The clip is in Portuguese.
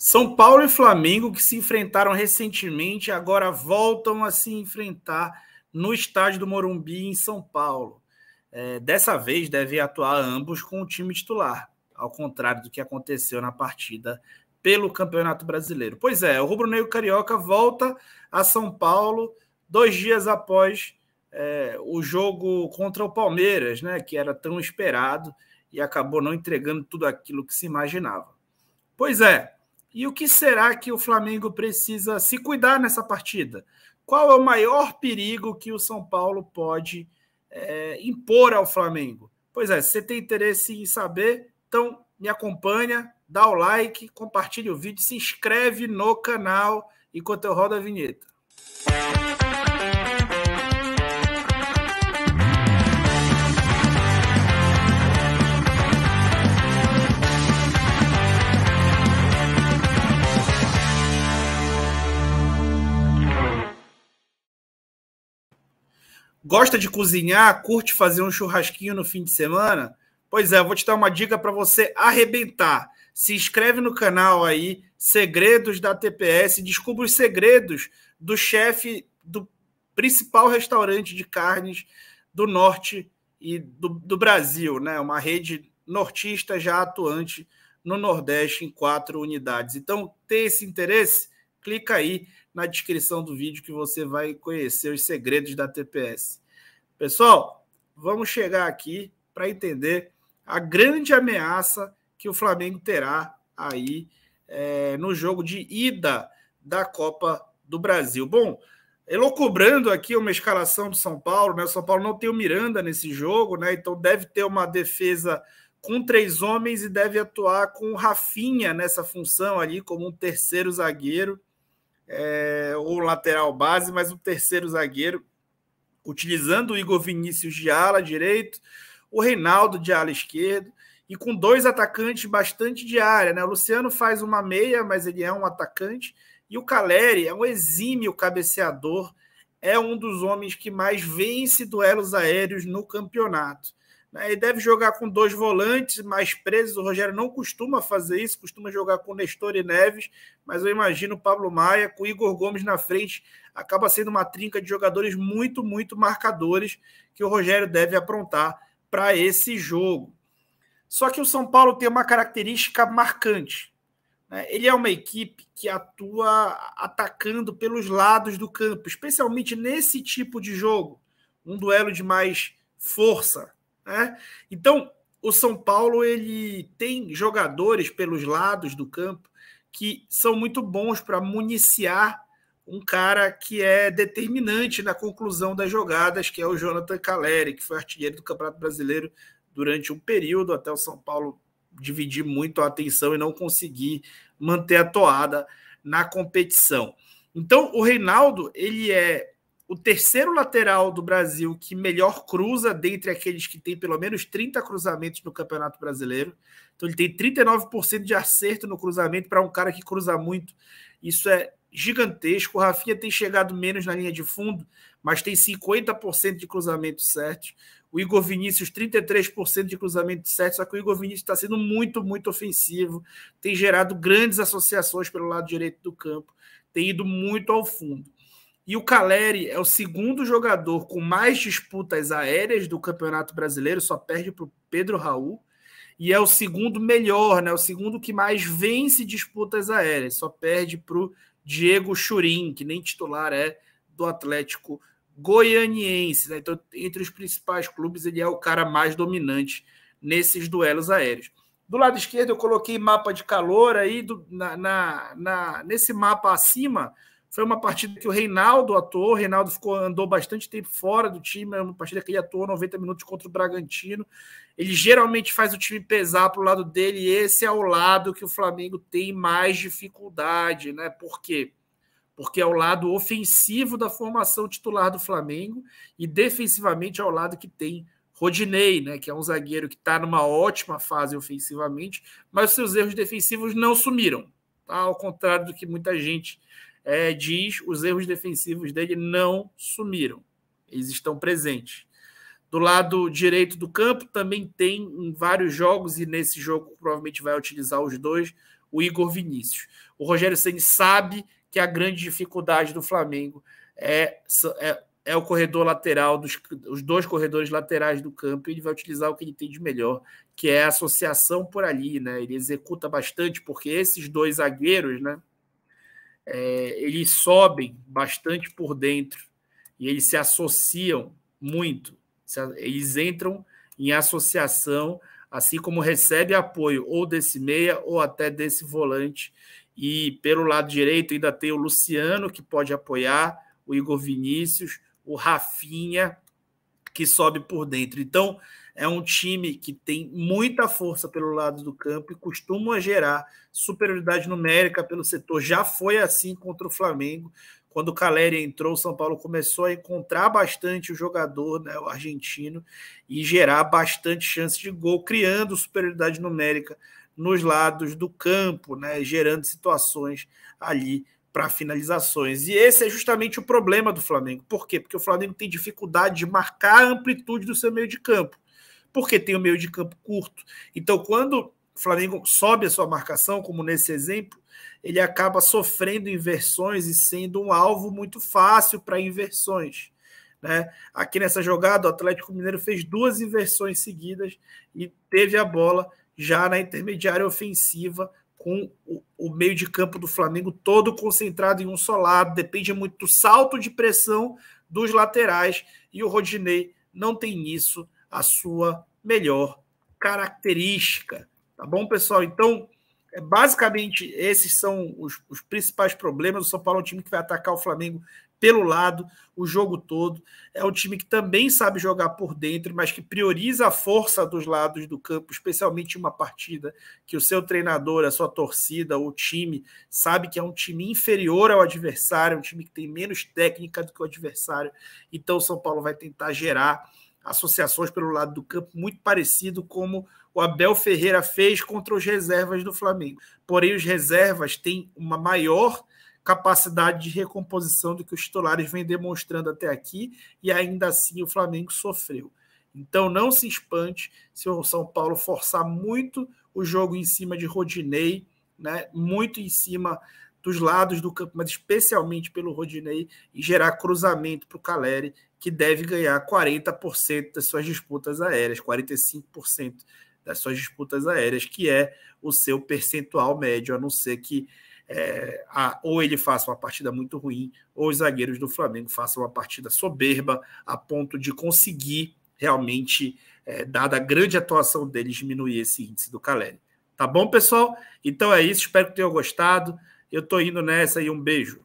São Paulo e Flamengo, que se enfrentaram recentemente, agora voltam a se enfrentar no estádio do Morumbi, em São Paulo. Dessa vez, devem atuar ambos com o time titular, ao contrário do que aconteceu na partida pelo Campeonato Brasileiro. Pois é, o rubro-negro carioca volta a São Paulo 2 dias após o jogo contra o Palmeiras, né, que era tão esperado e acabou não entregando tudo aquilo que se imaginava. Pois é, e o que será que o Flamengo precisa se cuidar nessa partida? Qual é o maior perigo que o São Paulo pode impor ao Flamengo? Pois é, se você tem interesse em saber, então me acompanha, dá o like, compartilha o vídeo, se inscreve no canal enquanto eu rodo a vinheta. Gosta de cozinhar? Curte fazer um churrasquinho no fim de semana? Pois é, eu vou te dar uma dica para você arrebentar. Se inscreve no canal aí, Segredos da TPS, descubra os segredos do chefe do principal restaurante de carnes do norte e do Brasil, né? Uma rede nortista já atuante no Nordeste em 4 unidades. Então, tem esse interesse? Clica aí na descrição do vídeo que você vai conhecer os segredos da TPS. Pessoal, vamos chegar aqui para entender a grande ameaça que o Flamengo terá aí no jogo de ida da Copa do Brasil. Bom, elucubrando aqui uma escalação do São Paulo, né? O São Paulo não tem o Miranda nesse jogo, né? Então deve ter uma defesa com 3 homens e deve atuar com o Rafinha nessa função ali como um terceiro zagueiro. Ou lateral base, mas o terceiro zagueiro, utilizando o Igor Vinícius de ala direito, o Reinaldo de ala esquerdo, e com 2 atacantes bastante de área, né? O Luciano faz uma meia, mas ele é um atacante, e o Calleri é um exímio cabeceador, é um dos homens que mais vence duelos aéreos no campeonato. Ele deve jogar com 2 volantes mais presos. O Rogério não costuma fazer isso, costuma jogar com Nestor e Neves, mas eu imagino o Pablo Maia com o Igor Gomes na frente. Acaba sendo uma trinca de jogadores muito, muito marcadores que o Rogério deve aprontar para esse jogo. Só que o São Paulo tem uma característica marcante, né? Ele é uma equipe que atua atacando pelos lados do campo, especialmente nesse tipo de jogo, um duelo de mais força. Então, o São Paulo ele tem jogadores pelos lados do campo que são muito bons para municiar um cara que é determinante na conclusão das jogadas, que é o Jonathan Calleri, que foi artilheiro do Campeonato Brasileiro durante um período, até o São Paulo dividir muito a atenção e não conseguir manter a toada na competição. Então, o Reinaldo ele é o terceiro lateral do Brasil que melhor cruza dentre aqueles que tem pelo menos 30 cruzamentos no Campeonato Brasileiro. Então ele tem 39% de acerto no cruzamento para um cara que cruza muito. Isso é gigantesco. O Rafinha tem chegado menos na linha de fundo, mas tem 50% de cruzamentos certos. O Igor Vinícius, 33% de cruzamentos certos, só que o Igor Vinícius está sendo muito, muito ofensivo, tem gerado grandes associações pelo lado direito do campo, tem ido muito ao fundo. E o Calleri é o segundo jogador com mais disputas aéreas do Campeonato Brasileiro, só perde para o Pedro Raul, e é o segundo melhor, né? O segundo que mais vence disputas aéreas, só perde para o Diego Churin, que nem titular é do Atlético Goianiense, né? Então, entre os principais clubes, ele é o cara mais dominante nesses duelos aéreos. Do lado esquerdo, eu coloquei mapa de calor aí, nesse mapa acima. Foi uma partida que o Reinaldo atuou. O Reinaldo andou bastante tempo fora do time. É uma partida que ele atuou 90 minutos contra o Bragantino. Ele geralmente faz o time pesar para o lado dele, e esse é o lado que o Flamengo tem mais dificuldade, né? Por quê? Porque é o lado ofensivo da formação titular do Flamengo, e defensivamente é o lado que tem Rodinei, né? Que é um zagueiro que está numa ótima fase ofensivamente, mas os seus erros defensivos não sumiram, tá? Ao contrário do que muita gente diz, os erros defensivos dele não sumiram, eles estão presentes. Do lado direito do campo também tem em vários jogos, e nesse jogo provavelmente vai utilizar os dois, o Igor Vinícius. O Rogério Ceni sabe que a grande dificuldade do Flamengo é o corredor lateral, os dois corredores laterais do campo, e ele vai utilizar o que ele tem de melhor, que é a associação por ali, né? Ele executa bastante, porque esses dois zagueiros, né, eles sobem bastante por dentro e eles se associam muito. Eles entram em associação, assim como recebe apoio ou desse meia ou até desse volante. E pelo lado direito ainda tem o Luciano, que pode apoiar, o Igor Vinícius, o Rafinha, que sobe por dentro. Então, é um time que tem muita força pelo lado do campo e costuma gerar superioridade numérica pelo setor. Já foi assim contra o Flamengo. Quando o Calleri entrou, o São Paulo começou a encontrar bastante o jogador, né, o argentino, e gerar bastante chance de gol, criando superioridade numérica nos lados do campo, né, gerando situações ali para finalizações. E esse é justamente o problema do Flamengo. Por quê? Porque o Flamengo tem dificuldade de marcar a amplitude do seu meio de campo, porque tem o meio de campo curto. Então, quando o Flamengo sobe a sua marcação, como nesse exemplo, ele acaba sofrendo inversões e sendo um alvo muito fácil para inversões, né? Aqui nessa jogada, o Atlético Mineiro fez 2 inversões seguidas e teve a bola já na intermediária ofensiva, com o meio de campo do Flamengo todo concentrado em um só lado. Depende muito do salto de pressão dos laterais, e o Rodinei não tem nisso a sua melhor característica. Tá bom, pessoal? Então, basicamente, esses são os principais problemas. O São Paulo é um time que vai atacar o Flamengo pelo lado o jogo todo. É um time que também sabe jogar por dentro, mas que prioriza a força dos lados do campo, especialmente em uma partida que o seu treinador, a sua torcida, o time, sabe que é um time inferior ao adversário, um time que tem menos técnica do que o adversário. Então o São Paulo vai tentar gerar associações pelo lado do campo muito parecido como o Abel Ferreira fez contra os reservas do Flamengo. Porém, os reservas têm uma maior capacidade de recomposição do que os titulares vêm demonstrando até aqui, e ainda assim o Flamengo sofreu. Então não se espante se o São Paulo forçar muito o jogo em cima de Rodinei, né, muito em cima dos lados do campo, mas especialmente pelo Rodinei, e gerar cruzamento para o Calleri, que deve ganhar 40% das suas disputas aéreas, 45% das suas disputas aéreas, que é o seu percentual médio, a não ser que ou ele faça uma partida muito ruim, ou os zagueiros do Flamengo façam uma partida soberba, a ponto de conseguir realmente, dada a grande atuação deles, diminuir esse índice do Calleri. Tá bom, pessoal? Então é isso, espero que tenham gostado. Eu tô indo nessa e um beijo.